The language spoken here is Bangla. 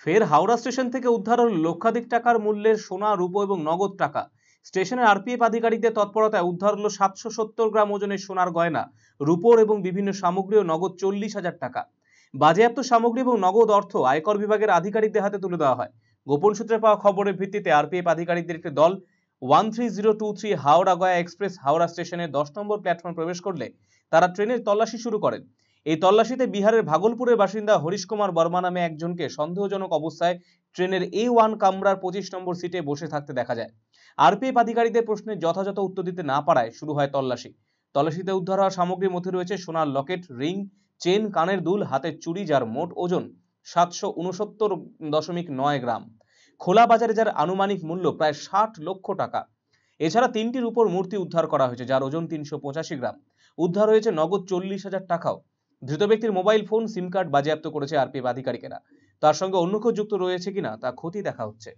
ফের হাওড়া স্টেশন থেকে উদ্ধার হল লক্ষাধিক টাকার মূল্যের সোনা, রূপো এবং নগদ টাকা। স্টেশনের আরপিএফ আধিকারিকদের তৎপরতায় উদ্ধার হলো 770 গ্রাম ওজনের সোনার গয়না, রূপোর এবং বিভিন্ন সামগ্রী ও নগদ 40,000 টাকা। বাজেয়াপ্ত সামগ্রী এবং নগদ অর্থ আয়কর বিভাগের আধিকারিকদের হাতে তুলে দেওয়া হয়। গোপন সূত্রে পাওয়া খবরের ভিত্তিতে আরপিএফ আধিকারিকদের একটি দল 13023 হাওড়া গয়া এক্সপ্রেস হাওড়া স্টেশনের 10 নম্বর প্ল্যাটফর্মে প্রবেশ করলে তারা ট্রেনের তল্লাশি শুরু করেন। এই তল্লাশিতে বিহারের ভাগলপুরের বাসিন্দা হরিশ কুমার বর্মা নামে একজনকে সন্দেহজনক অবস্থায় ট্রেনের A1 কামরার 25 নম্বর সিটে বসে থাকতে দেখা যায়। আরপিএফ আধিকারিকদের প্রশ্নের যথাযথ উত্তর দিতে না পারায় শুরু হয় তল্লাশি। তল্লাশিতে উদ্ধার হওয়া সামগ্রীর মধ্যে রয়েছে সোনার লকেট, রিং, চেন, কানের দুল, হাতের চুড়ি যার মোট ওজন 769.9 গ্রাম, খোলা বাজারে যার আনুমানিক মূল্য প্রায় 60 লক্ষ টাকা। এছাড়া 3টির উপর মূর্তি উদ্ধার করা হয়েছে যার ওজন 385 গ্রাম। উদ্ধার হয়েছে নগদ 40,000 টাকাও। ধৃত ব্যক্তির মোবাইল ফোন, সিম কার্ড বাজেয়াপ্ত করেছে আরপিএফ আধিকারিকেরা। তার সঙ্গে অন্য কেউ যুক্ত রয়েছে কিনা তা খতিয়ে দেখা হচ্ছে।